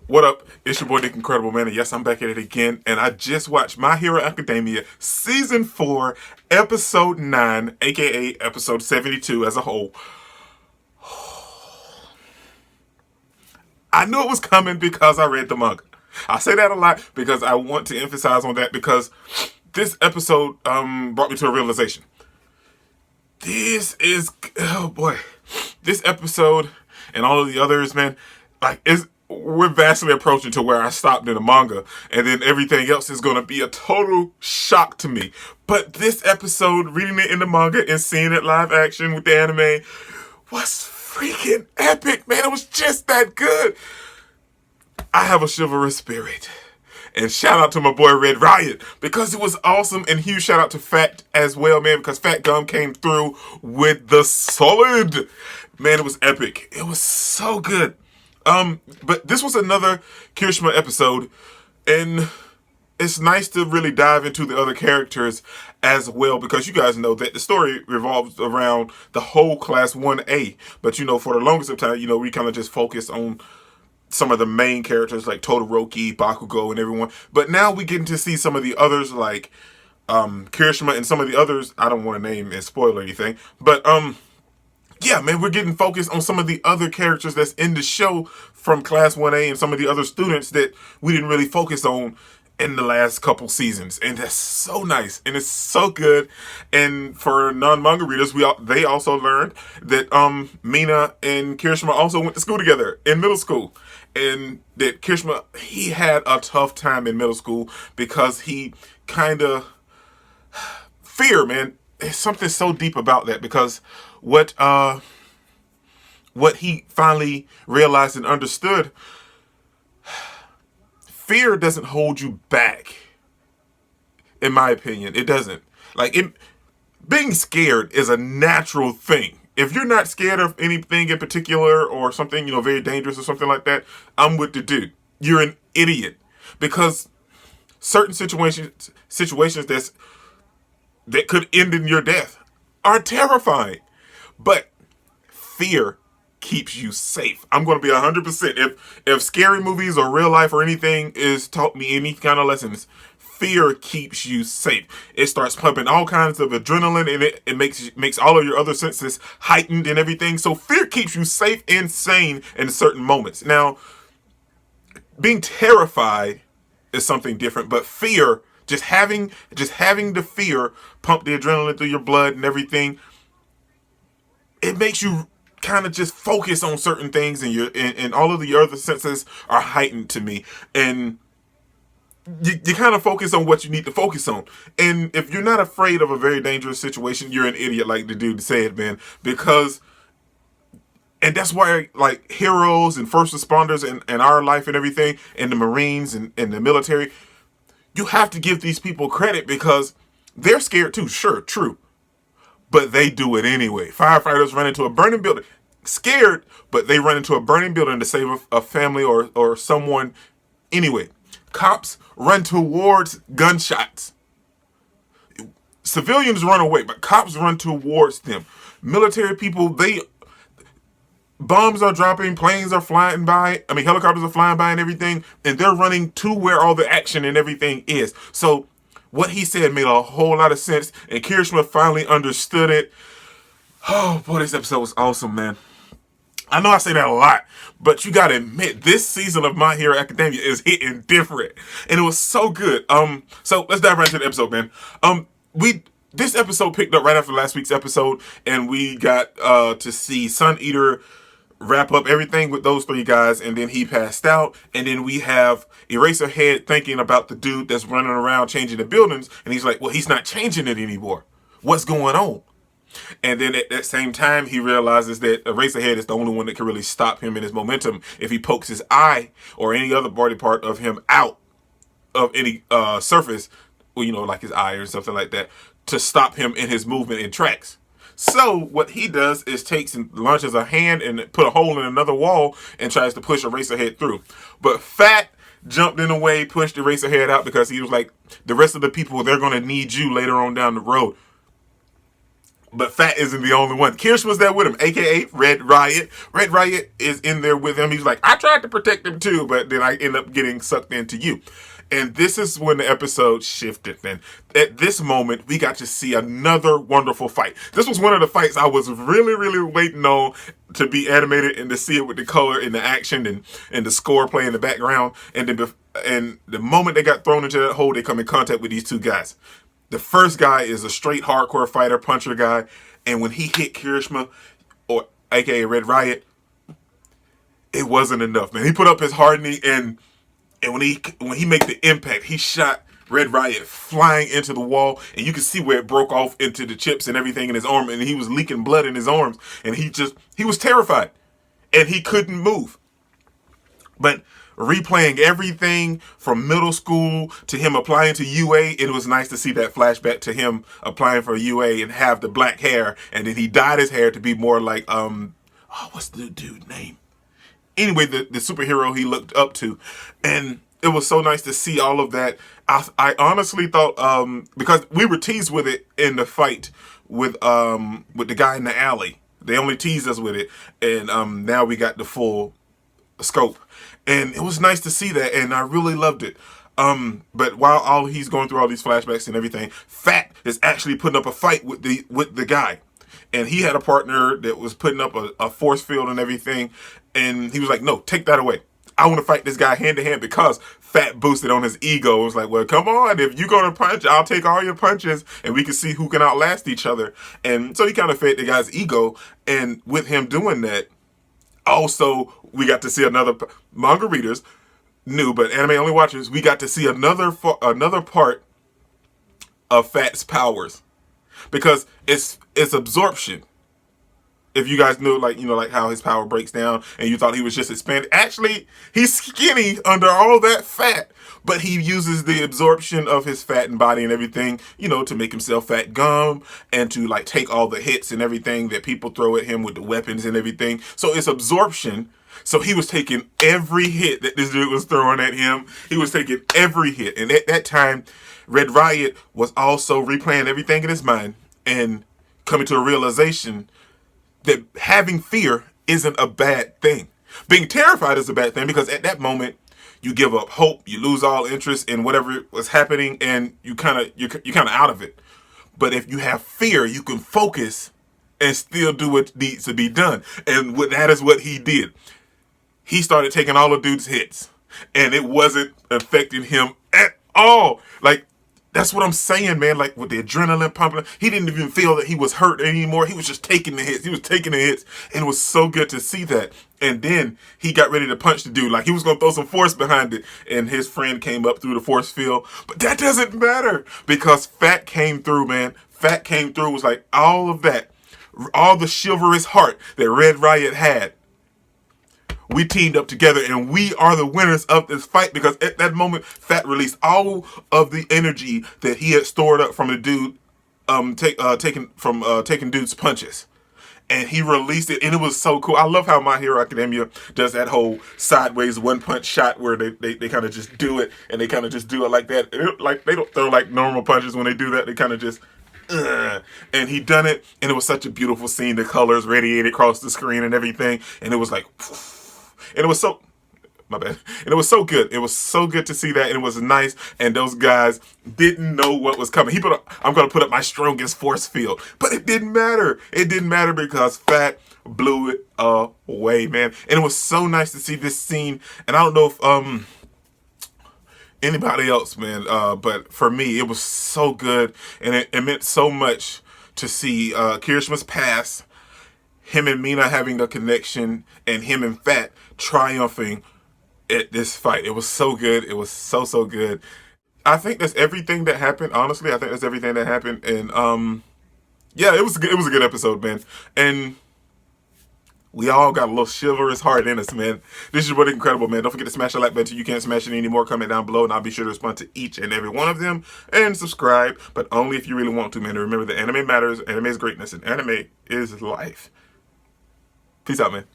What up? It's your boy Nick Incredible Man, and yes, I'm back at it again. And I just watched My Hero Academia Season 4, Episode 9, aka Episode 72 as a whole. I knew it was coming because I read the manga. I say that a lot because I want to emphasize on that because this episode brought me to a realization. Oh boy, this episode and all of the others, man, we're vastly approaching to where I stopped in the manga, and then everything else is going to be a total shock to me. But this episode, reading it in the manga and seeing it live action with the anime, was freaking epic, man. It was just that good. I have a chivalrous spirit. And shout out to my boy Red Riot because it was awesome. And huge shout out to Fat as well, man, because Fat Gum came through with the solid. Man, it was epic. It was so good. But this was another Kirishima episode, and it's nice to really dive into the other characters as well, because you guys know that the story revolves around the whole Class 1A. But, for the longest of time, we kind of just focused on some of the main characters like Todoroki, Bakugo, and everyone. But now we getting to see some of the others like Kirishima and some of the others. I don't want to name and spoil anything, but yeah, man, we're getting focused on some of the other characters that's in the show from Class 1A and some of the other students that we didn't really focus on in the last couple seasons. And that's so nice. And it's so good. And for non-manga readers, they also learned that Mina and Kirishima also went to school together in middle school. And that Kirishima, he had a tough time in middle school because he kind of... Fear, man. There's something so deep about that because what he finally realized and understood, fear doesn't hold you back. In my opinion, it doesn't. Being scared is a natural thing. If you're not scared of anything in particular or something, very dangerous or something like that, I'm with the dude. You're an idiot because certain situations that could end in your death are terrifying. But fear keeps you safe. I'm going to be 100%. If scary movies or real life or anything is taught me any kind of lessons, fear keeps you safe. It starts pumping all kinds of adrenaline, and it makes all of your other senses heightened and everything. So fear keeps you safe and sane in certain moments. Now, being terrified is something different, but fear, just having the fear pump the adrenaline through your blood and everything, it makes you kind of just focus on certain things, and all of the other senses are heightened to me, and you kind of focus on what you need to focus on. And if you're not afraid of a very dangerous situation, you're an idiot, like the dude said, man. And that's why, like, heroes and first responders in our life and everything, and the Marines and the military, you have to give these people credit because they're scared too. Sure, true. But they do it anyway. Firefighters run into a burning building, scared, but they run into a burning building to save a family or someone anyway. Cops run towards gunshots. Civilians run away, but cops run towards them. Military people, bombs are dropping, planes are flying by, helicopters are flying by and everything, and they're running to where all the action and everything is. So what he said made a whole lot of sense, and Kirishima finally understood it. Oh, boy, this episode was awesome, man. I know I say that a lot, but you gotta admit, this season of My Hero Academia is hitting different, and it was so good. So let's dive right into the episode, man. This episode picked up right after last week's episode, and we got to see Sun Eater wrap up everything with those three guys, and then he passed out, and then we have Eraserhead thinking about the dude that's running around changing the buildings, and he's like, well, he's not changing it anymore. What's going on? And then at that same time, he realizes that Eraserhead is the only one that can really stop him in his momentum if he pokes his eye or any other body part of him out of any surface, like his eye or something like that, to stop him in his movement in tracks. So what he does is takes and launches a hand and put a hole in another wall and tries to push Eraserhead through. But Fat jumped in the way, pushed Eraserhead out because he was like, the rest of the people, they're going to need you later on down the road. But Fat isn't the only one. Kirishma's there with him, aka Red Riot. Red Riot is in there with him. He's like, I tried to protect him too, but then I end up getting sucked into you. And this is when the episode shifted. And at this moment, we got to see another wonderful fight. This was one of the fights I was really, really waiting on to be animated and to see it with the color and the action and the score play in the background. And the moment they got thrown into that hole, they come in contact with these two guys. The first guy is a straight hardcore fighter, puncher guy. And when he hit Kirishima, or aka Red Riot, it wasn't enough, man. He put up his hard knee, and when he made the impact, he shot Red Riot flying into the wall, and you could see where it broke off into the chips and everything in his arm, and he was leaking blood in his arms, and he was terrified, and he couldn't move. But replaying everything from middle school to him applying to UA, it was nice to see that flashback to him applying for UA and have the black hair, and then he dyed his hair to be more like what's the dude's name? Anyway, the superhero he looked up to. And it was so nice to see all of that. I honestly thought, because we were teased with it in the fight with the guy in the alley. They only teased us with it. And now we got the full scope. And it was nice to see that, and I really loved it. But while he's going through all these flashbacks and everything, Fat is actually putting up a fight with the guy. And he had a partner that was putting up a force field and everything. And he was like, no, take that away. I want to fight this guy hand to hand, because Fat boosted on his ego. It was like, well, come on. If you're going to punch, I'll take all your punches and we can see who can outlast each other. And so he kind of fed the guy's ego. And with him doing that, also, we got to see another, manga readers knew, but anime only watchers, we got to see another part of Fat's powers. Because it's absorption. If you guys knew, like how his power breaks down and you thought he was just expanded. Actually, he's skinny under all that fat, but he uses the absorption of his fat and body and everything, to make himself fat gum and to like take all the hits and everything that people throw at him with the weapons and everything. So it's absorption. So he was taking every hit that this dude was throwing at him. He was taking every hit. And at that time, Red Riot was also replaying everything in his mind and coming to a realization that having fear isn't a bad thing. Being terrified is a bad thing, because at that moment you give up hope, you lose all interest in whatever was happening, and you're kind of out of it. But if you have fear, you can focus and still do what needs to be done. And that is what he did. He started taking all the dude's hits, and it wasn't affecting him at all. Like, that's what I'm saying, man. Like, with the adrenaline pumping, he didn't even feel that he was hurt anymore. He was just taking the hits. He was taking the hits, and it was so good to see that. And then he got ready to punch the dude. Like, he was going to throw some force behind it, and his friend came up through the force field. But that doesn't matter, because Fat came through, man. Fat came through. It was like all of that, all the chivalrous heart that Red Riot had. We teamed up together, and we are the winners of this fight, because at that moment, Fat released all of the energy that he had stored up from the dude, taking dude's punches. And he released it, and it was so cool. I love how My Hero Academia does that whole sideways one-punch shot where they kind of just do it, and they kind of just do it like that. Like, they don't throw like normal punches when they do that. They kind of just... And he done it, and it was such a beautiful scene. The colors radiated across the screen and everything, and it was like... And it was so, my bad. And it was so good. It was so good to see that. And it was nice. And those guys didn't know what was coming. I'm going to put up my strongest force field. But it didn't matter. It didn't matter, because Fat blew it away, man. And it was so nice to see this scene. And I don't know if anybody else, man. But for me, it was so good. And it meant so much to see Kirishima's past, him and Mina having a connection, and him and Fat triumphing at this fight. It was so good. It was so good. I think that's everything that happened. Honestly, I think that's everything that happened. And yeah, it was a good episode, man. And we all got a little chivalrous heart in us, man. This is really incredible, man. Don't forget to smash the like button till you can't smash it anymore. Comment down below, and I'll be sure to respond to each and every one of them. And subscribe, but only if you really want to, man. And remember that anime matters, anime is greatness, and anime is life. Peace out, man.